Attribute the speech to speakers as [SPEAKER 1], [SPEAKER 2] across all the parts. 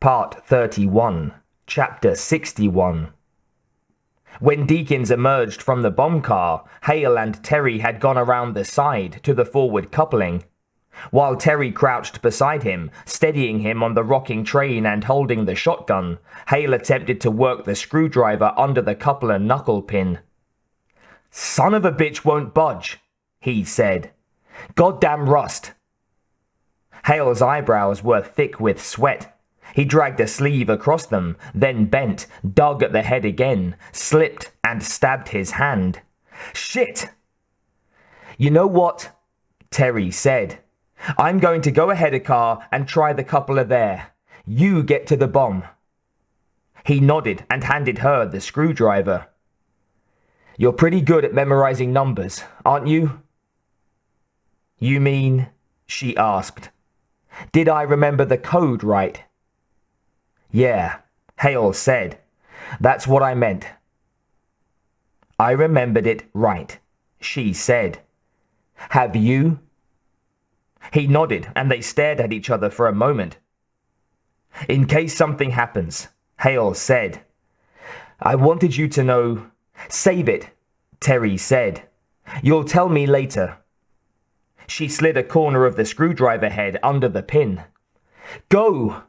[SPEAKER 1] Part 31, Chapter 61. When Deakins emerged from the bomb car, Hale and Terry had gone around the side to the forward coupling. While Terry crouched beside him, steadying him on the rocking train and holding the shotgun, Hale attempted to work the screwdriver under the coupler knuckle pin. "Son of a bitch won't budge," he said. "Goddamn rust." Hale's eyebrows were thick with sweat. He dragged a sleeve across them, then bent, dug at the head again, slipped, and stabbed his hand. "Shit!" "You know what?" Terry said. "I'm going to go ahead a car and try the coupler there. You get to the bomb." He nodded and handed her the screwdriver. "You're pretty good at memorizing numbers, aren't you?" "You mean?" she asked. "Did I remember the code right?" "Yeah," Hale said. "That's what I meant." "I remembered it right," she said. "Have you?" He nodded, and they stared at each other for a moment. "In case something happens," Hale said. "I wanted you to know—" "Save it," Terry said. "You'll tell me later." She slid a corner of the screwdriver head under the pin. "Go!"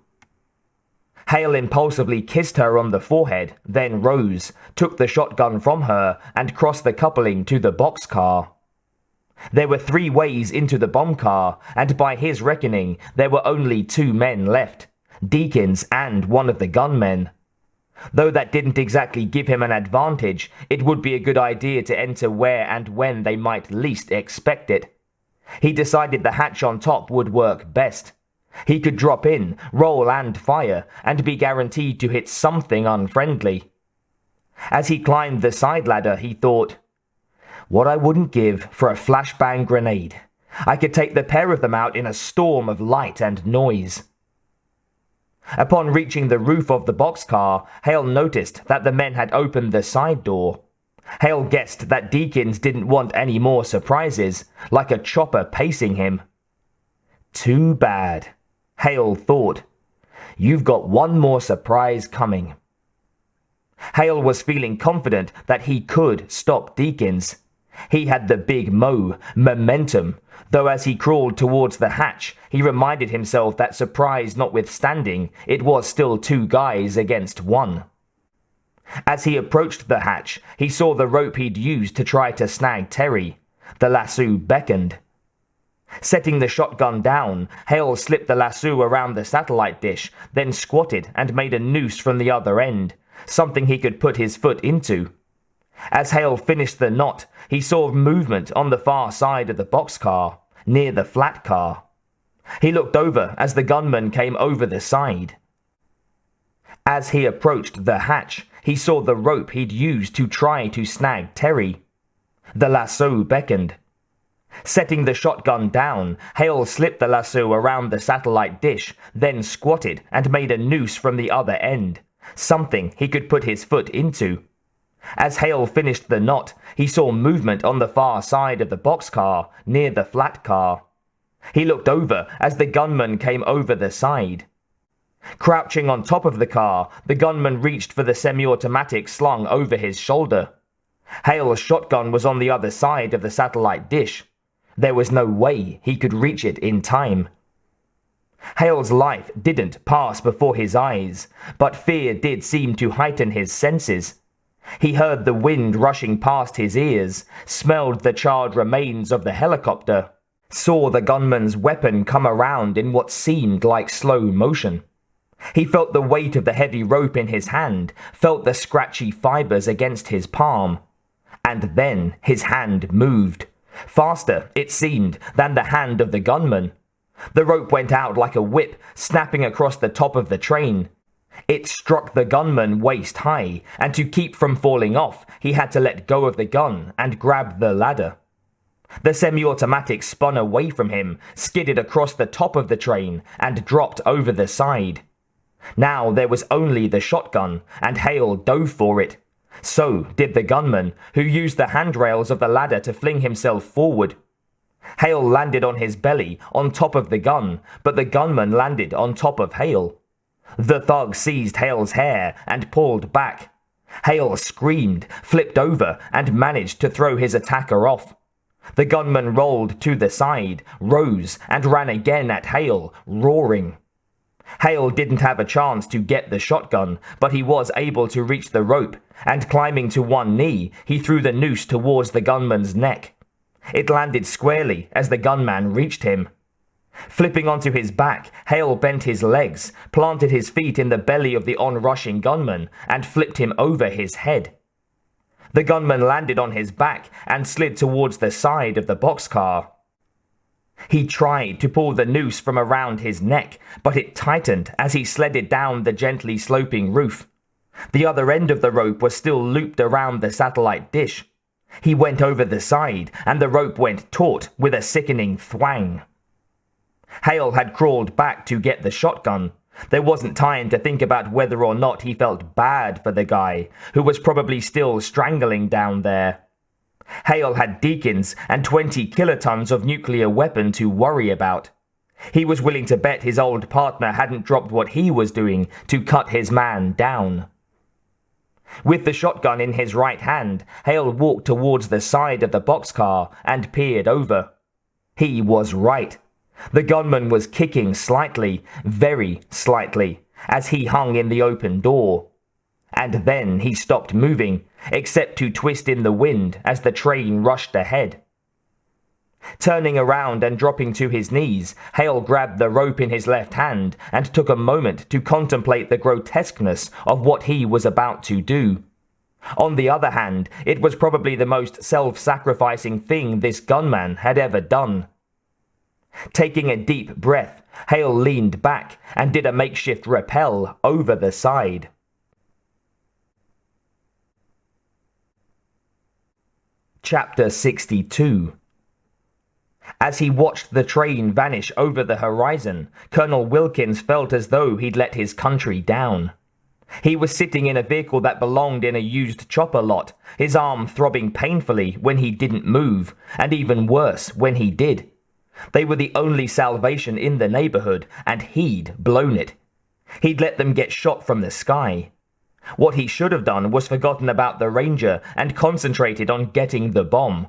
[SPEAKER 1] Hale impulsively kissed her on the forehead, then rose, took the shotgun from her, and crossed the coupling to the boxcar. There were 3 ways into the bomb car, and by his reckoning, there were only 2 men left, Deakins and one of the gunmen. Though that didn't exactly give him an advantage, it would be a good idea to enter where and when they might least expect it. He decided the hatch on top would work best. He could drop in, roll and fire, and be guaranteed to hit something unfriendly. As he climbed the side ladder, he thought, "What I wouldn't give for a flashbang grenade. I could take the pair of them out in a storm of light and noise." Upon reaching the roof of the boxcar, Hale noticed that the men had opened the side door. Hale guessed that Deakins didn't want any more surprises, like a chopper pacing him. "Too bad," Hale thought. "You've got one more surprise coming." Hale was feeling confident that he could stop Deakins. He had the big momentum, though as he crawled towards the hatch, he reminded himself that surprise notwithstanding, it was still 2 guys against 1. As he approached the hatch, he saw the rope he'd used to try to snag Terry. The lasso beckoned. Setting the shotgun down, Hale slipped the lasso around the satellite dish, then squatted and made a noose from the other end, something he could put his foot into. As Hale finished the knot, he saw movement on the far side of the boxcar, near the flat car. He looked over as the gunman came over the side. As he approached the hatch, he saw the rope he'd used to try to snag Terry. The lasso beckoned. Setting the shotgun down, Hale slipped the lasso around the satellite dish, then squatted and made a noose from the other end, something he could put his foot into. As Hale finished the knot, he saw movement on the far side of the boxcar, near the flat car. He looked over as the gunman came over the side. Crouching on top of the car, the gunman reached for the semi-automatic slung over his shoulder. Hale's shotgun was on the other side of the satellite dish. There was no way he could reach it in time. Hale's life didn't pass before his eyes, but fear did seem to heighten his senses. He heard the wind rushing past his ears, smelled the charred remains of the helicopter, saw the gunman's weapon come around in what seemed like slow motion. He felt the weight of the heavy rope in his hand, felt the scratchy fibers against his palm. And then his hand moved. Faster, it seemed, than the hand of the gunman. The rope went out like a whip, snapping across the top of the train. It struck the gunman waist high, and to keep from falling off, he had to let go of the gun and grab the ladder. The semi-automatic spun away from him, skidded across the top of the train, and dropped over the side. Now there was only the shotgun, and Hale dove for it. So did the gunman, who used the handrails of the ladder to fling himself forward. Hale landed on his belly, on top of the gun, but the gunman landed on top of Hale. The thug seized Hale's hair and pulled back. Hale screamed, flipped over, and managed to throw his attacker off. The gunman rolled to the side, rose, and ran again at Hale, roaring. Hale didn't have a chance to get the shotgun, but he was able to reach the rope, and climbing to one knee, he threw the noose towards the gunman's neck. It landed squarely as the gunman reached him. Flipping onto his back, Hale bent his legs, planted his feet in the belly of the onrushing gunman, and flipped him over his head. The gunman landed on his back and slid towards the side of the boxcar. He tried to pull the noose from around his neck, but it tightened as he sledded down the gently sloping roof. The other end of the rope was still looped around the satellite dish. He went over the side, and the rope went taut with a sickening thwang. Hale had crawled back to get the shotgun. There wasn't time to think about whether or not he felt bad for the guy, who was probably still strangling down there. Hale had Deakins and 20 kilotons of nuclear weapon to worry about. He was willing to bet his old partner hadn't dropped what he was doing to cut his man down. With the shotgun in his right hand, Hale walked towards the side of the boxcar and peered over. He was right. The gunman was kicking slightly, very slightly, as he hung in the open door. And then he stopped moving, except to twist in the wind as the train rushed ahead. Turning around and dropping to his knees, Hale grabbed the rope in his left hand and took a moment to contemplate the grotesqueness of what he was about to do. On the other hand, it was probably the most self-sacrificing thing this gunman had ever done. Taking a deep breath, Hale leaned back and did a makeshift rappel over the side. Chapter 62. As he watched the train vanish over the horizon, Colonel Wilkins felt as though he'd let his country down. He was sitting in a vehicle that belonged in a used chopper lot, his arm throbbing painfully when he didn't move, and even worse when he did. They were the only salvation in the neighborhood, and he'd blown it. He'd let them get shot from the sky. What he should have done was forgotten about the Ranger and concentrated on getting the bomb.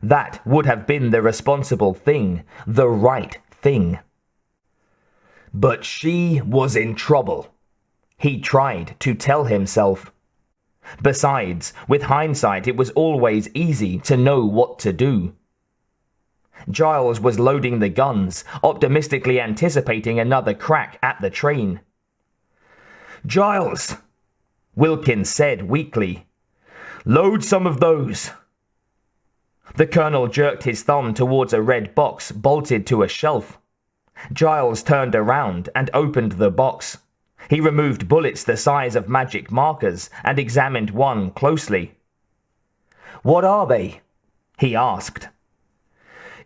[SPEAKER 1] That would have been the responsible thing, the right thing. But she was in trouble. He tried to tell himself. Besides, with hindsight, it was always easy to know what to do. Giles was loading the guns, optimistically anticipating another crack at the train. "Giles," Wilkins said weakly, "load some of those." The colonel jerked his thumb towards a red box bolted to a shelf. Giles turned around and opened the box. He removed bullets the size of magic markers and examined one closely. "What are they?" he asked.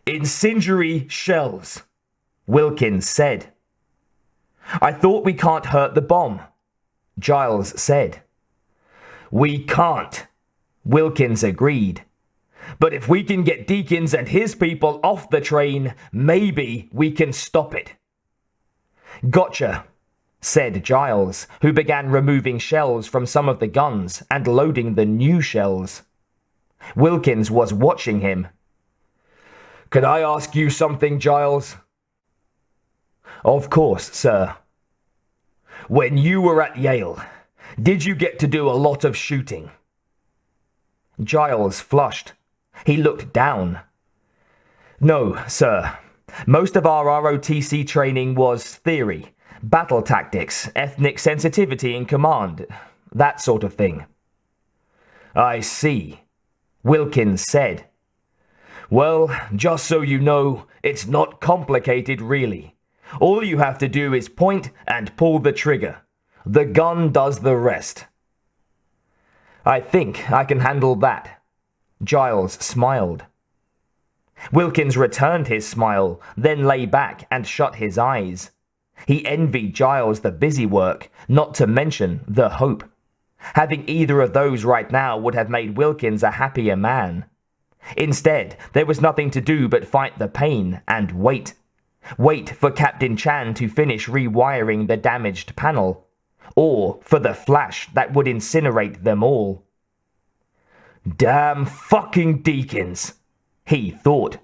[SPEAKER 1] "Incendiary shells," Wilkins said. "I thought we can't hurt the bomb," Giles said. "We can't," Wilkins agreed. "But if we can get Deakins and his people off the train, maybe we can stop it." "Gotcha," said Giles, who began removing shells from some of the guns and loading the new shells. Wilkins was watching him. "Could I ask you something, Giles?" "Of course, sir." "When you were at Yale, did you get to do a lot of shooting?" Giles flushed. He looked down. "No, sir. Most of our ROTC training was theory, battle tactics, ethnic sensitivity in command, that sort of thing." "I see," Wilkins said. "Well, just so you know, it's not complicated really. All you have to do is point and pull the trigger. The gun does the rest." "I think I can handle that." Giles smiled. Wilkins returned his smile, then lay back and shut his eyes. He envied Giles the busy work, not to mention the hope. Having either of those right now would have made Wilkins a happier man. Instead, there was nothing to do but fight the pain and wait. Wait for Captain Chan to finish rewiring the damaged panel, or for the flash that would incinerate them all. Damn fucking deacons, he thought.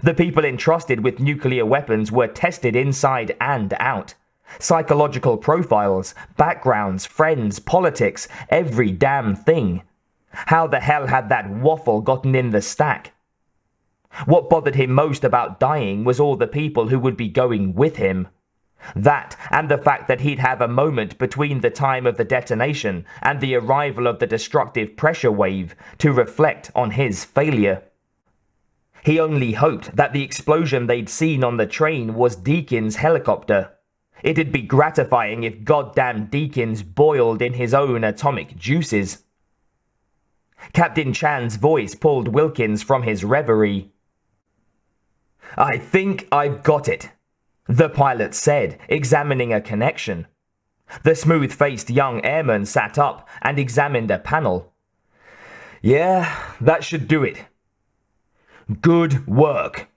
[SPEAKER 1] The people entrusted with nuclear weapons were tested inside and out. Psychological profiles, backgrounds, friends, politics, every damn thing. How the hell had that waffle gotten in the stack? What bothered him most about dying was all the people who would be going with him. That, and the fact that he'd have a moment between the time of the detonation and the arrival of the destructive pressure wave to reflect on his failure. He only hoped that the explosion they'd seen on the train was Deacon's helicopter. It'd be gratifying if goddamn Deakins boiled in his own atomic juices. Captain Chan's voice pulled Wilkins from his reverie. I think I've got it, the pilot said, examining a connection. The smooth-faced young airman sat up and examined a panel. Yeah, that should do it. Good work,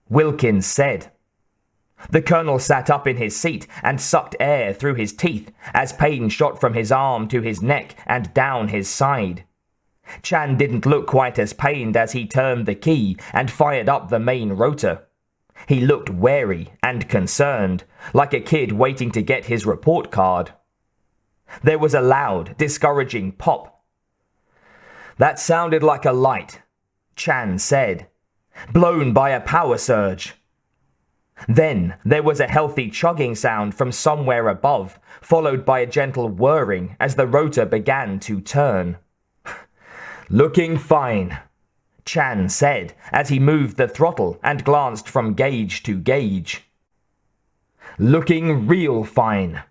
[SPEAKER 1] Wilkins said. The colonel sat up in his seat and sucked air through his teeth as pain shot from his arm to his neck and down his side. Chan didn't look quite as pained as he turned the key and fired up the main rotor. He looked wary and concerned, like a kid waiting to get his report card. There was a loud, discouraging pop. That sounded like a light, Chan said, blown by a power surge. Then there was a healthy chugging sound from somewhere above, followed by a gentle whirring as the rotor began to turn. Looking fine, Chan said as he moved the throttle and glanced from gauge to gauge. Looking real fine.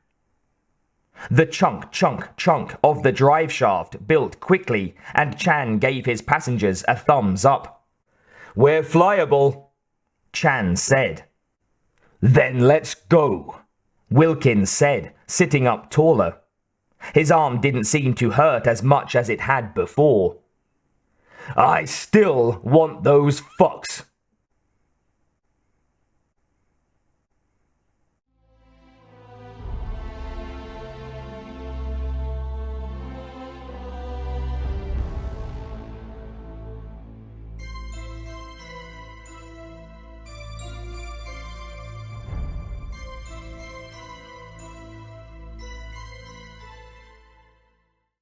[SPEAKER 1] The chunk, chunk, chunk of the drive shaft built quickly, and Chan gave his passengers a thumbs up. We're flyable, Chan said. Then let's go, Wilkins said, sitting up taller. His arm didn't seem to hurt as much as it had before. I still want those fucks,